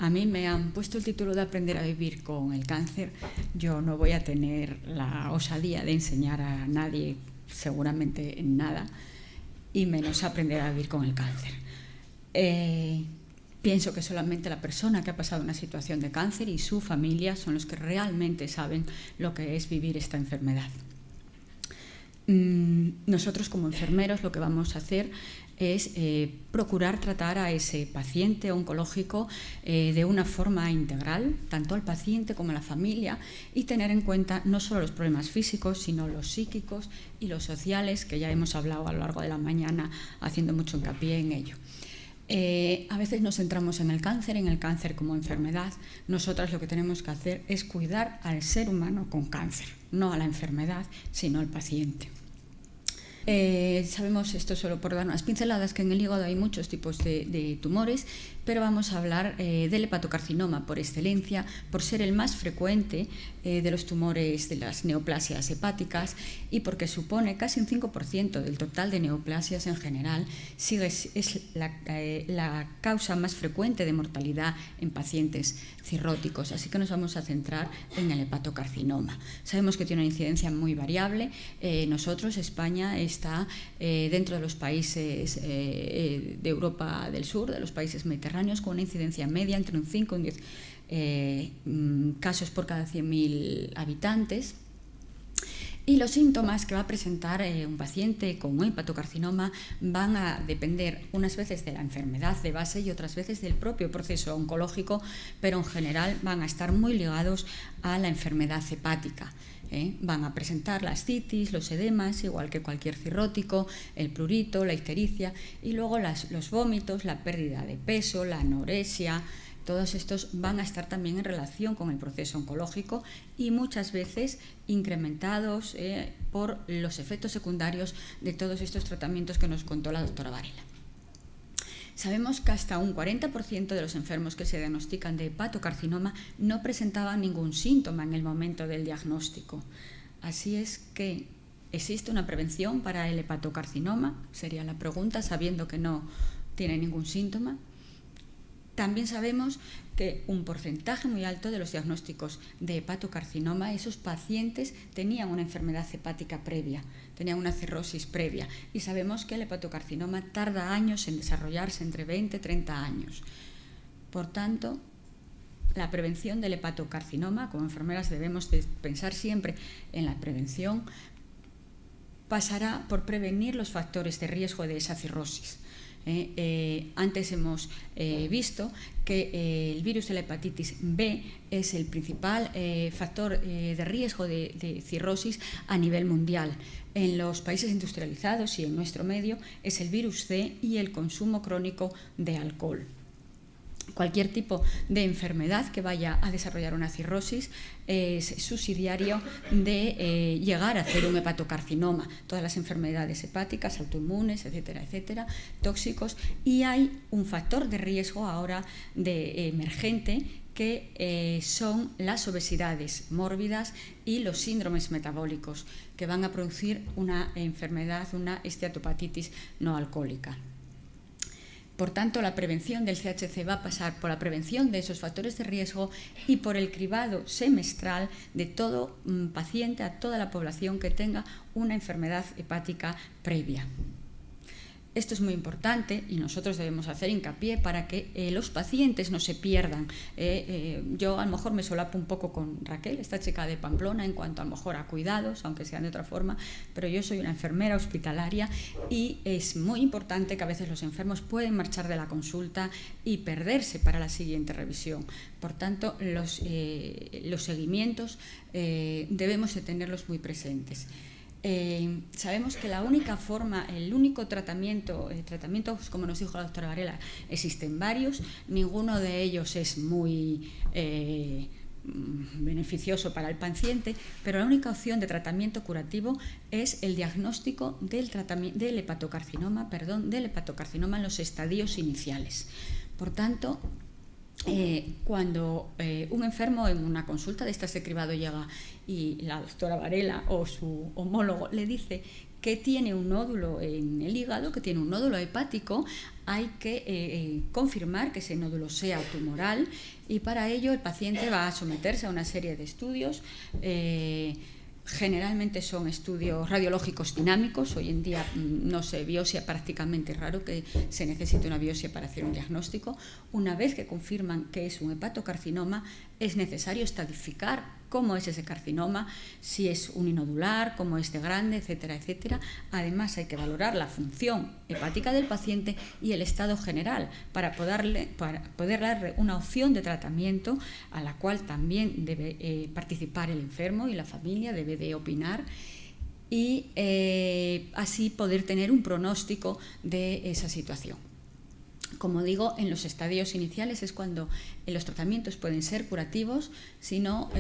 a mí me han puesto el título de Aprender a vivir con el cáncer. Yo no voy a tener la osadía de enseñar a nadie, seguramente en nada, y menos aprender a vivir con el cáncer. Pienso que solamente la persona que ha pasado una situación de cáncer y su familia son los que realmente saben lo que es vivir esta enfermedad. Nosotros como enfermeros lo que vamos a hacer es procurar tratar a ese paciente oncológico de una forma integral, tanto al paciente como a la familia, y tener en cuenta no solo los problemas físicos, sino los psíquicos y los sociales, que ya hemos hablado a lo largo de la mañana, haciendo mucho hincapié en ello. A veces nos centramos en el cáncer como enfermedad. Nosotras lo que tenemos que hacer es cuidar al ser humano con cáncer, no a la enfermedad, sino al paciente. Sabemos, esto solo por dar unas pinceladas, que en el hígado hay muchos tipos de tumores, pero vamos a hablar del hepatocarcinoma por excelencia, por ser el más frecuente de los tumores de las neoplasias hepáticas y porque supone casi un 5% del total de neoplasias en general. Es la causa más frecuente de mortalidad en pacientes cirróticos, así que nos vamos a centrar en el hepatocarcinoma. Sabemos que tiene una incidencia muy variable. Nosotros, España, está dentro de los países de Europa del Sur, de los países mediterráneos, con una incidencia media entre un 5 y un 10 casos por cada 100.000 habitantes. Y los síntomas que va a presentar un paciente con un hepatocarcinoma van a depender unas veces de la enfermedad de base y otras veces del propio proceso oncológico, pero en general van a estar muy ligados a la enfermedad hepática. Van a presentar la ascitis, los edemas, igual que cualquier cirrótico, el prurito, la ictericia, y luego los vómitos, la pérdida de peso, la anorexia. Todos estos van a estar también en relación con el proceso oncológico y muchas veces incrementados por los efectos secundarios de todos estos tratamientos que nos contó la doctora Varela. Sabemos que hasta un 40% de los enfermos que se diagnostican de hepatocarcinoma no presentaban ningún síntoma en el momento del diagnóstico. Así es que, ¿existe una prevención para el hepatocarcinoma? Sería la pregunta, sabiendo que no tiene ningún síntoma. También sabemos que un porcentaje muy alto de los diagnósticos de hepatocarcinoma, esos pacientes tenían una enfermedad hepática previa, tenían una cirrosis previa, y sabemos que el hepatocarcinoma tarda años en desarrollarse, entre 20 y 30 años. Por tanto, la prevención del hepatocarcinoma, como enfermeras debemos de pensar siempre en la prevención, pasará por prevenir los factores de riesgo de esa cirrosis. Antes hemos visto que el virus de la hepatitis B es el principal factor de riesgo de cirrosis a nivel mundial. En los países industrializados y en nuestro medio es el virus C y el consumo crónico de alcohol. Cualquier tipo de enfermedad que vaya a desarrollar una cirrosis es subsidiario de llegar a hacer un hepatocarcinoma. Todas las enfermedades hepáticas, autoinmunes, etcétera, etcétera, tóxicos. Y hay un factor de riesgo ahora emergente que son las obesidades mórbidas y los síndromes metabólicos que van a producir una enfermedad, una esteatopatitis no alcohólica. Por tanto, la prevención del CHC va a pasar por la prevención de esos factores de riesgo y por el cribado semestral de todo paciente, a toda la población que tenga una enfermedad hepática previa. Esto es muy importante y nosotros debemos hacer hincapié para que los pacientes no se pierdan. Yo a lo mejor me solapo un poco con Raquel, esta chica de Pamplona, en cuanto a lo mejor a cuidados, aunque sean de otra forma, pero yo soy una enfermera hospitalaria y es muy importante que a veces los enfermos pueden marchar de la consulta y perderse para la siguiente revisión. Por tanto, los seguimientos debemos de tenerlos muy presentes. Sabemos que la única forma, el único tratamientos, como nos dijo la doctora Varela, existen varios, ninguno de ellos es muy beneficioso para el paciente, pero la única opción de tratamiento curativo es el diagnóstico del hepatocarcinoma en los estadios iniciales. Por tanto, cuando un enfermo en una consulta de estas de cribado llega y la doctora Varela o su homólogo le dice que tiene un nódulo en el hígado, que tiene un nódulo hepático, hay que confirmar que ese nódulo sea tumoral, y para ello el paciente va a someterse a una serie de estudios. Generalmente son estudios radiológicos dinámicos. Hoy en día no sé, biopsia prácticamente raro que se necesite una biopsia para hacer un diagnóstico. Una vez que confirman que es un hepatocarcinoma, es necesario estadificar cómo es ese carcinoma, si es uninodular, cómo es de grande, etcétera, etcétera. Además hay que valorar la función hepática del paciente y el estado general para poder darle una opción de tratamiento a la cual también debe participar el enfermo, y la familia debe de opinar, y así poder tener un pronóstico de esa situación. Como digo, en los estadios iniciales es cuando los tratamientos pueden ser curativos, si no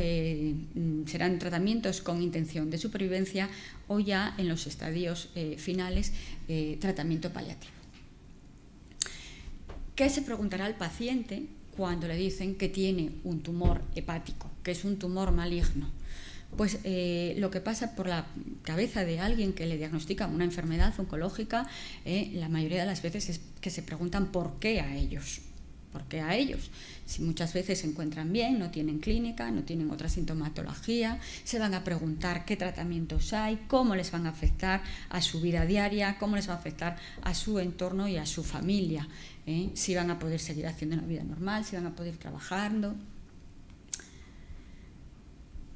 serán tratamientos con intención de supervivencia, o ya en los estadios finales tratamiento paliativo. ¿Qué se preguntará el paciente cuando le dicen que tiene un tumor hepático, que es un tumor maligno? Pues lo que pasa por la cabeza de alguien que le diagnostica una enfermedad oncológica, la mayoría de las veces es que se preguntan por qué a ellos. ¿Por qué a ellos? Si muchas veces se encuentran bien, no tienen clínica, no tienen otra sintomatología, se van a preguntar qué tratamientos hay, cómo les van a afectar a su vida diaria, cómo les va a afectar a su entorno y a su familia, si van a poder seguir haciendo una vida normal, si van a poder ir trabajando.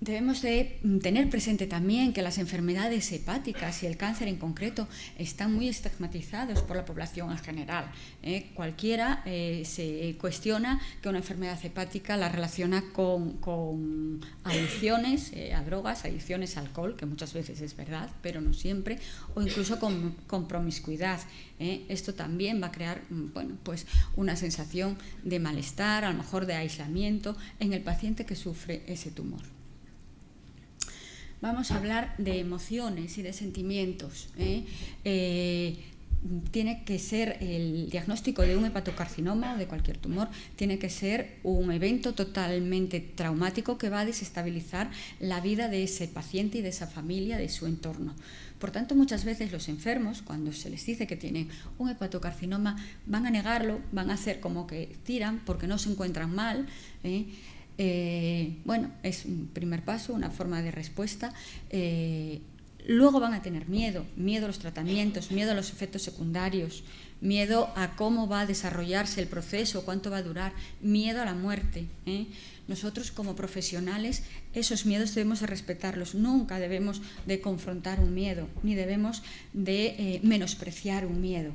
Debemos de tener presente también que las enfermedades hepáticas y el cáncer en concreto están muy estigmatizados por la población en general. Cualquiera se cuestiona que una enfermedad hepática la relaciona con adicciones a drogas, adicciones a alcohol, que muchas veces es verdad, pero no siempre, o incluso con promiscuidad. Esto también va a crear pues una sensación de malestar, a lo mejor de aislamiento en el paciente que sufre ese tumor. Vamos a hablar de emociones y de sentimientos. Tiene que ser el diagnóstico de un hepatocarcinoma o de cualquier tumor, tiene que ser un evento totalmente traumático que va a desestabilizar la vida de ese paciente y de esa familia, de su entorno. Por tanto, muchas veces los enfermos, cuando se les dice que tienen un hepatocarcinoma, van a negarlo, van a hacer como que tiran porque no se encuentran mal. Es un primer paso, una forma de respuesta. Luego van a tener miedo a los tratamientos, miedo a los efectos secundarios, miedo a cómo va a desarrollarse el proceso, cuánto va a durar, miedo a la muerte. Nosotros como profesionales esos miedos debemos de respetarlos, nunca debemos de confrontar un miedo, ni debemos de menospreciar un miedo.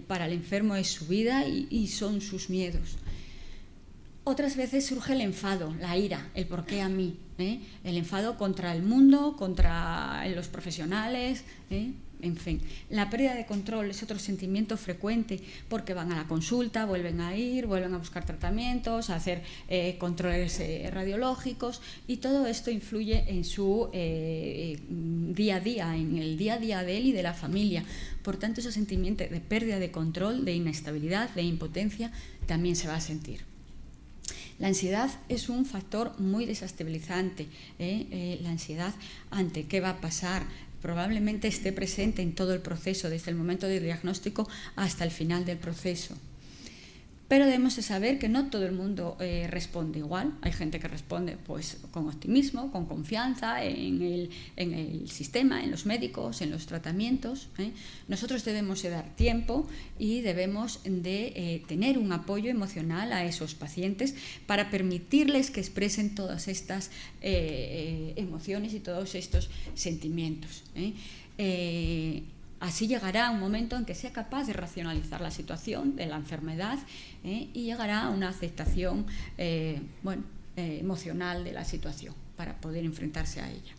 Para el enfermo es su vida y son sus miedos. Otras veces surge el enfado, la ira, el por qué a mí, el enfado contra el mundo, contra los profesionales, en fin. La pérdida de control es otro sentimiento frecuente porque van a la consulta, vuelven a ir, vuelven a buscar tratamientos, a hacer controles radiológicos, y todo esto influye en su día a día, en el día a día de él y de la familia. Por tanto, ese sentimiento de pérdida de control, de inestabilidad, de impotencia, también se va a sentir. La ansiedad es un factor muy desestabilizante. La ansiedad ante qué va a pasar probablemente esté presente en todo el proceso, desde el momento del diagnóstico hasta el final del proceso. Pero debemos de saber que no todo el mundo responde igual. Hay gente que responde pues, con optimismo, con confianza en el sistema, en los médicos, en los tratamientos. Nosotros debemos de dar tiempo y debemos de tener un apoyo emocional a esos pacientes para permitirles que expresen todas estas emociones y todos estos sentimientos. Así llegará un momento en que sea capaz de racionalizar la situación de la enfermedad y llegará a una aceptación emocional de la situación para poder enfrentarse a ella.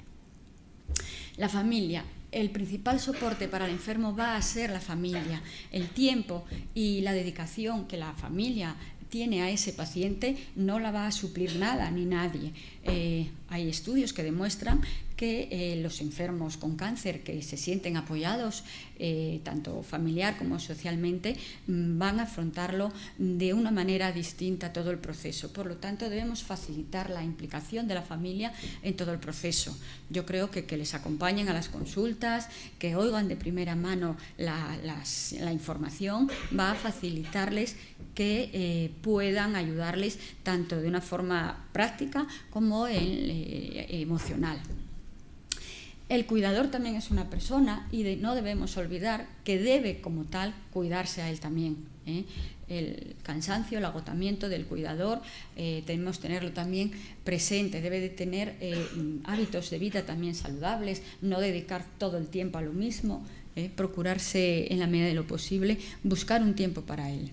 La familia. El principal soporte para el enfermo va a ser la familia. El tiempo y la dedicación que la familia tiene a ese paciente no la va a suplir nada ni nadie. Hay estudios que demuestran que los enfermos con cáncer que se sienten apoyados, tanto familiar como socialmente, van a afrontarlo de una manera distinta todo el proceso. Por lo tanto, debemos facilitar la implicación de la familia en todo el proceso. Yo creo que les acompañen a las consultas, que oigan de primera mano la información, va a facilitarles que puedan ayudarles tanto de una forma práctica como emocional. El cuidador también es una persona y no debemos olvidar que debe como tal cuidarse a él también. El cansancio, el agotamiento del cuidador, debemos tenerlo también presente, debe de tener hábitos de vida también saludables, no dedicar todo el tiempo a lo mismo, procurarse en la medida de lo posible, buscar un tiempo para él.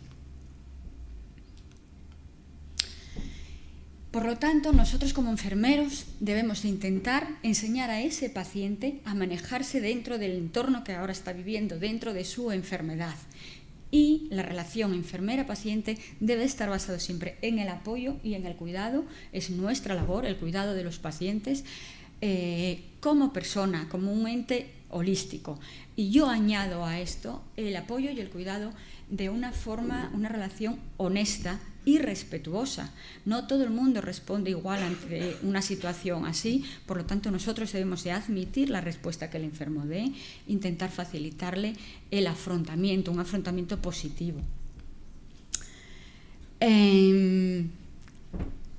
Por lo tanto, nosotros como enfermeros debemos intentar enseñar a ese paciente a manejarse dentro del entorno que ahora está viviendo, dentro de su enfermedad. Y la relación enfermera-paciente debe estar basada siempre en el apoyo y en el cuidado. Es nuestra labor el cuidado de los pacientes como persona, como un ente holístico. Y yo añado a esto el apoyo y el cuidado de una forma, una relación honesta y respetuosa. No todo el mundo responde igual ante una situación así, por lo tanto nosotros debemos de admitir la respuesta que el enfermo dé, intentar facilitarle el afrontamiento, un afrontamiento positivo.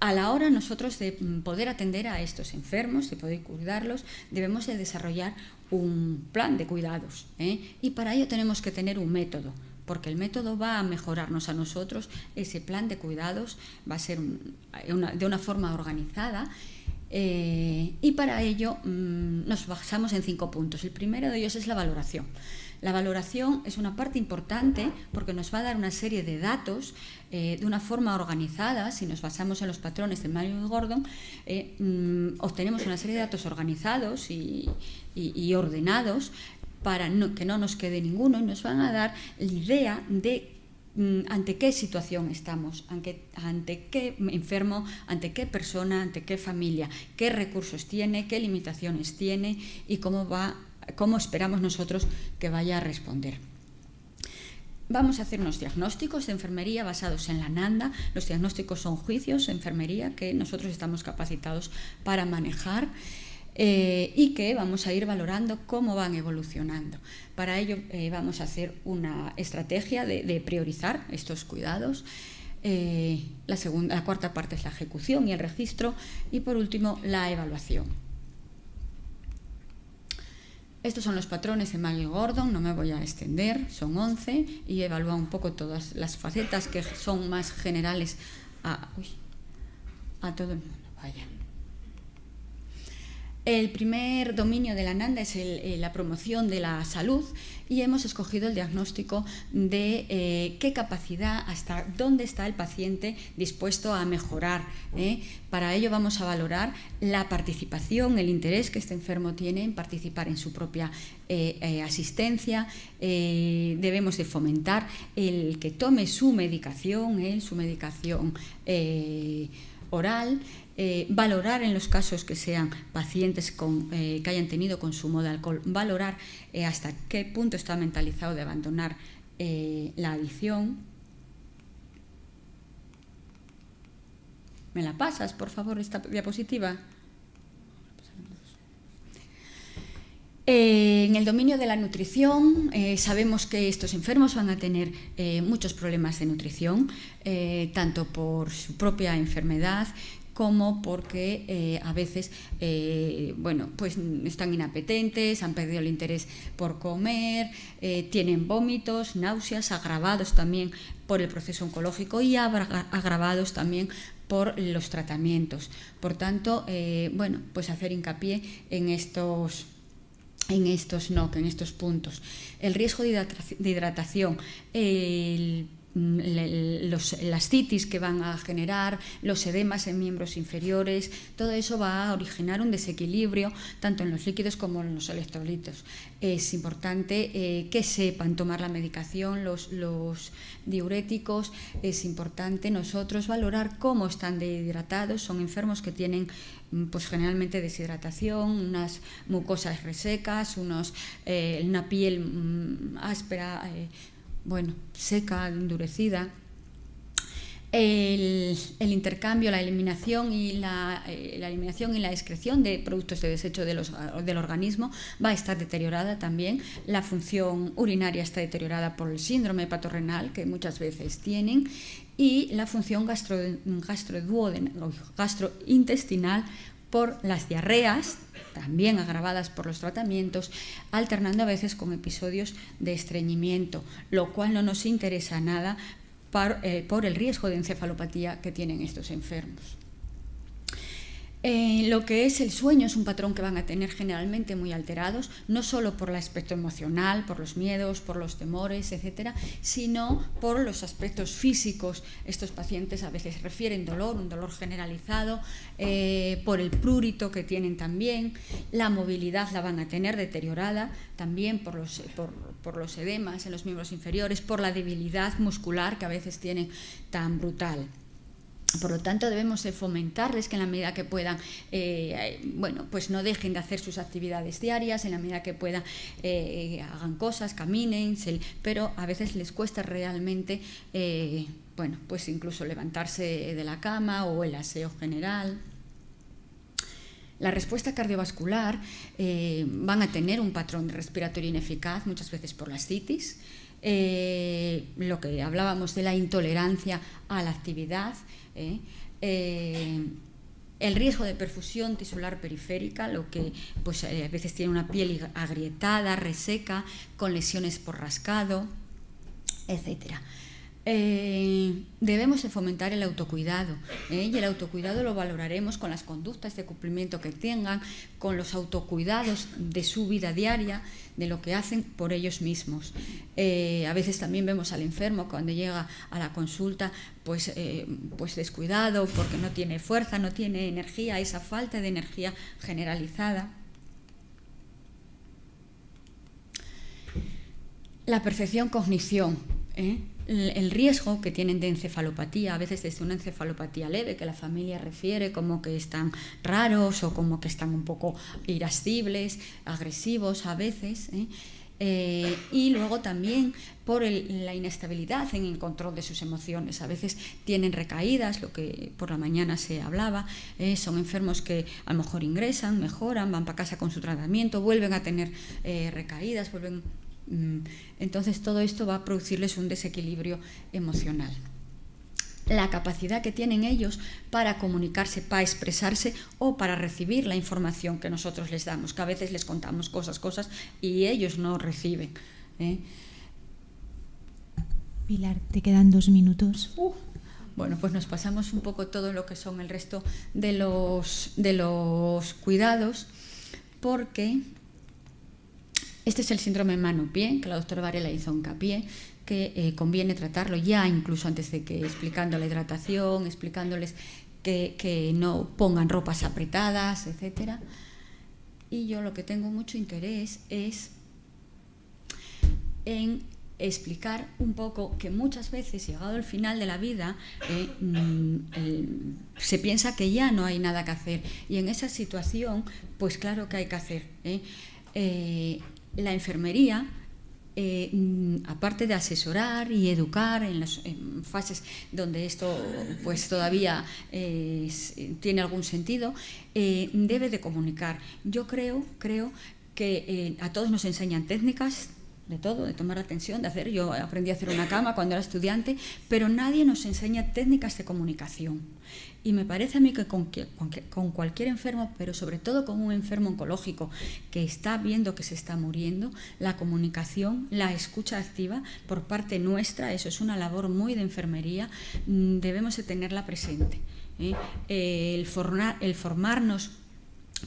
A la hora nosotros de poder atender a estos enfermos, de poder cuidarlos, debemos de desarrollar un plan de cuidados, y para ello tenemos que tener un método, porque el método va a mejorarnos a nosotros. Ese plan de cuidados va a ser de una forma organizada, y para ello nos basamos en 5 puntos. El primero de ellos es la valoración. La valoración es una parte importante porque nos va a dar una serie de datos de una forma organizada. Si nos basamos en los patrones de Mayo y Gordon, obtenemos una serie de datos organizados y ordenados para que no nos quede ninguno, y nos van a dar la idea de ante qué situación estamos, ante qué enfermo, ante qué persona, ante qué familia, qué recursos tiene, qué limitaciones tiene y cómo esperamos nosotros que vaya a responder. Vamos a hacer unos diagnósticos de enfermería basados en la NANDA. Los diagnósticos son juicios de enfermería que nosotros estamos capacitados para manejar, y que vamos a ir valorando cómo van evolucionando. Para ello vamos a hacer una estrategia de priorizar estos cuidados. La cuarta parte es la ejecución y el registro, y por último la evaluación. Estos son los patrones de Mayo y Gordon, no me voy a extender, son 11 y he evaluado un poco todas las facetas que son más generales a todo el mundo. Vaya. El primer dominio de la NANDA es la promoción de la salud, y hemos escogido el diagnóstico de qué capacidad, hasta dónde está el paciente dispuesto a mejorar. Para ello vamos a valorar la participación, el interés que este enfermo tiene en participar en su propia asistencia. Debemos de fomentar el que tome su medicación oral. Valorar en los casos que sean pacientes que hayan tenido consumo de alcohol, valorar hasta qué punto está mentalizado de abandonar la adicción. ¿Me la pasas, por favor, esta diapositiva? En el dominio de la nutrición, sabemos que estos enfermos van a tener muchos problemas de nutrición, tanto por su propia enfermedad como porque a veces pues están inapetentes, han perdido el interés por comer, tienen vómitos, náuseas, agravados también por el proceso oncológico y agravados también por los tratamientos. Por tanto, pues hacer hincapié en estos puntos. El riesgo de hidratación, las citis que van a generar, los edemas en miembros inferiores, todo eso va a originar un desequilibrio tanto en los líquidos como en los electrolitos. Es importante que sepan tomar la medicación, los diuréticos. Es importante nosotros valorar cómo están deshidratados. Son enfermos que tienen pues generalmente deshidratación, unas mucosas resecas, una piel áspera, seca, endurecida. El intercambio, la eliminación y la excreción de productos de desecho del organismo va a estar deteriorada también. La función urinaria está deteriorada por el síndrome hepatorrenal que muchas veces tienen, y la función gastrointestinal por las diarreas, también agravadas por los tratamientos, alternando a veces con episodios de estreñimiento, lo cual no nos interesa nada por el riesgo de encefalopatía que tienen estos enfermos. Lo que es el sueño es un patrón que van a tener generalmente muy alterados, no solo por el aspecto emocional, por los miedos, por los temores, etcétera, sino por los aspectos físicos. Estos pacientes a veces refieren dolor, un dolor generalizado, por el prurito que tienen también. La movilidad la van a tener deteriorada también por los edemas en los miembros inferiores, por la debilidad muscular que a veces tienen tan brutal. Por lo tanto, debemos de fomentarles que en la medida que puedan, pues no dejen de hacer sus actividades diarias, en la medida que puedan hagan cosas, caminen, pero a veces les cuesta realmente, pues incluso levantarse de la cama o el aseo general. La respuesta cardiovascular van a tener un patrón respiratorio ineficaz, muchas veces por las citis. Lo que hablábamos de la intolerancia a la actividad, el riesgo de perfusión tisular periférica, lo que pues, a veces tiene una piel agrietada, reseca, con lesiones por rascado, etcétera. Debemos de fomentar el autocuidado, y el autocuidado lo valoraremos con las conductas de cumplimiento que tengan, con los autocuidados de su vida diaria, de lo que hacen por ellos mismos. A veces también vemos al enfermo cuando llega a la consulta pues descuidado porque no tiene fuerza, no tiene energía, esa falta de energía generalizada. La percepción-cognición, el riesgo que tienen de encefalopatía, a veces desde una encefalopatía leve que la familia refiere como que están raros o como que están un poco irascibles, agresivos a veces, y luego también por la inestabilidad en el control de sus emociones. A veces tienen recaídas, lo que por la mañana se hablaba, son enfermos que a lo mejor ingresan, mejoran, van para casa con su tratamiento, vuelven a tener recaídas, entonces todo esto va a producirles un desequilibrio emocional. La capacidad que tienen ellos para comunicarse, para expresarse o para recibir la información que nosotros les damos, que a veces les contamos cosas y ellos no reciben. Pilar, te quedan 2 minutos. Bueno, pues nos pasamos un poco todo lo que son el resto de los cuidados, porque este es el síndrome mano-pie, que la doctora Varela hizo hincapié, que conviene tratarlo ya incluso antes de que explicando la hidratación, explicándoles que no pongan ropas apretadas, etcétera. Y yo lo que tengo mucho interés es en explicar un poco que muchas veces, llegado al final de la vida, se piensa que ya no hay nada que hacer, y en esa situación, pues claro que hay que hacer. La enfermería, aparte de asesorar y educar en fases donde esto pues todavía tiene algún sentido, debe de comunicar. Yo creo que a todos nos enseñan técnicas de todo, de tomar atención, de hacer. Yo aprendí a hacer una cama cuando era estudiante, pero nadie nos enseña técnicas de comunicación. Y me parece a mí que con cualquier enfermo, pero sobre todo con un enfermo oncológico que está viendo que se está muriendo, la comunicación, la escucha activa por parte nuestra, eso es una labor muy de enfermería, debemos de tenerla presente. El formarnos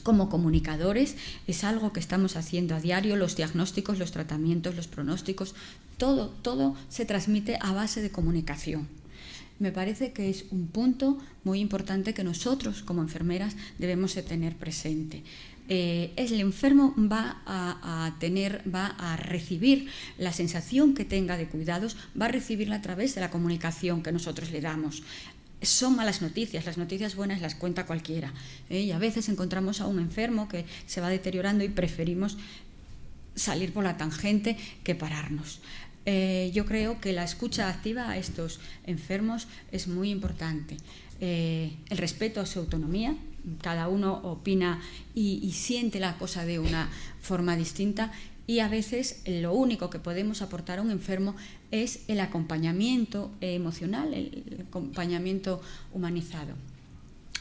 como comunicadores es algo que estamos haciendo a diario, los diagnósticos, los tratamientos, los pronósticos, todo se transmite a base de comunicación. Me parece que es un punto muy importante que nosotros como enfermeras debemos de tener presente. El enfermo va a recibir la sensación que tenga de cuidados, va a recibirla a través de la comunicación que nosotros le damos. Son malas noticias, las noticias buenas las cuenta cualquiera, y a veces encontramos a un enfermo que se va deteriorando y preferimos salir por la tangente que pararnos. Yo creo que la escucha activa a estos enfermos es muy importante. El respeto a su autonomía, cada uno opina y siente la cosa de una forma distinta, y a veces lo único que podemos aportar a un enfermo es el acompañamiento emocional, el acompañamiento humanizado.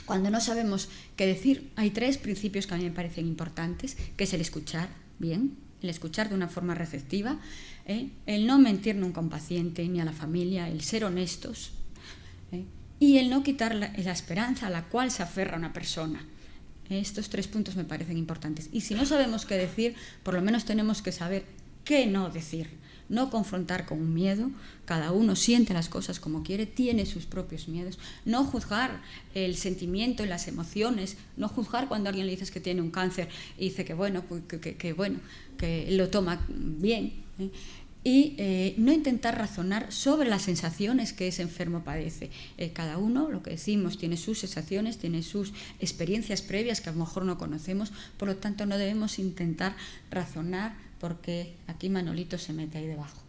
Cuando no sabemos qué decir, hay 3 principios que a mí me parecen importantes, que es el escuchar bien, el escuchar de una forma receptiva, el no mentir nunca a un paciente ni a la familia, el ser honestos, y el no quitar la esperanza a la cual se aferra una persona. Estos 3 puntos me parecen importantes. Y si no sabemos qué decir, por lo menos tenemos que saber qué no decir. No confrontar con un miedo, cada uno siente las cosas como quiere, tiene sus propios miedos. No juzgar el sentimiento y las emociones, no juzgar cuando alguien le dices que tiene un cáncer y dice que bueno, que lo toma bien. Y no intentar razonar sobre las sensaciones que ese enfermo padece. Cada uno, lo que decimos, tiene sus sensaciones, tiene sus experiencias previas que a lo mejor no conocemos, por lo tanto no debemos intentar razonar porque aquí Manolito se mete ahí debajo.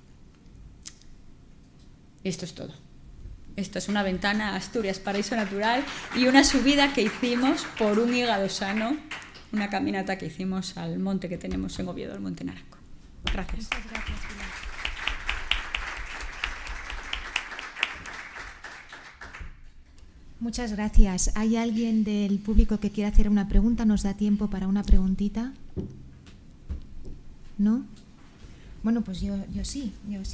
Esto es todo. Esto es una ventana a Asturias, paraíso natural, y una subida que hicimos por un hígado sano, una caminata que hicimos al monte que tenemos en Oviedo, el Monte Naranco. Gracias. Muchas gracias, Pilar. Muchas gracias. ¿Hay alguien del público que quiera hacer una pregunta? ¿Nos da tiempo para una preguntita? ¿No? Bueno, pues yo sí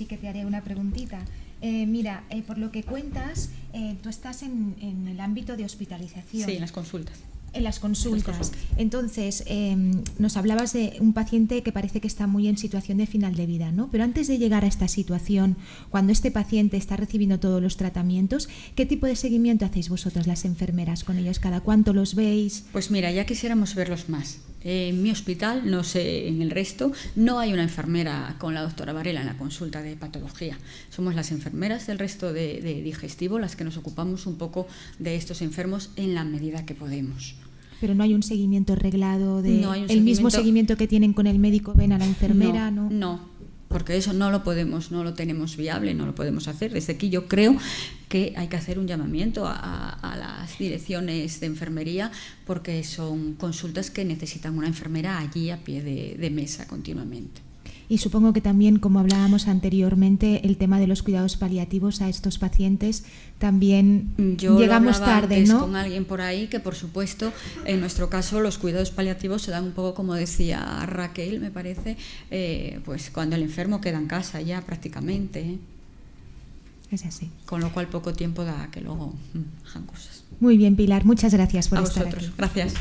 que te haré una preguntita. Mira, por lo que cuentas, tú estás en el ámbito de hospitalización. Sí, en las consultas. En las consultas. Entonces, nos hablabas de un paciente que parece que está muy en situación de final de vida, ¿no? Pero antes de llegar a esta situación, cuando este paciente está recibiendo todos los tratamientos, ¿qué tipo de seguimiento hacéis vosotras las enfermeras con ellos? ¿Cada cuánto los veis? Pues mira, ya quisiéramos verlos más. En mi hospital, no sé en el resto, no hay una enfermera con la doctora Varela en la consulta de patología. Somos las enfermeras del resto de digestivo las que nos ocupamos un poco de estos enfermos en la medida que podemos. Pero no hay un seguimiento reglado de no hay un el mismo seguimiento que tienen con el médico, ven a la enfermera, ¿no? No, porque eso no lo tenemos viable, no lo podemos hacer. Desde aquí yo creo que hay que hacer un llamamiento a las direcciones de enfermería, porque son consultas que necesitan una enfermera allí a pie de mesa continuamente. Y supongo que también, como hablábamos anteriormente, el tema de los cuidados paliativos a estos pacientes también llegamos tarde, ¿no? Con alguien por ahí que, por supuesto, en nuestro caso los cuidados paliativos se dan un poco, como decía Raquel, me parece, pues cuando el enfermo queda en casa ya prácticamente. Es así. Con lo cual poco tiempo da que luego hagan cosas. Muy bien, Pilar, muchas gracias por a estar vosotros. aquí. Gracias.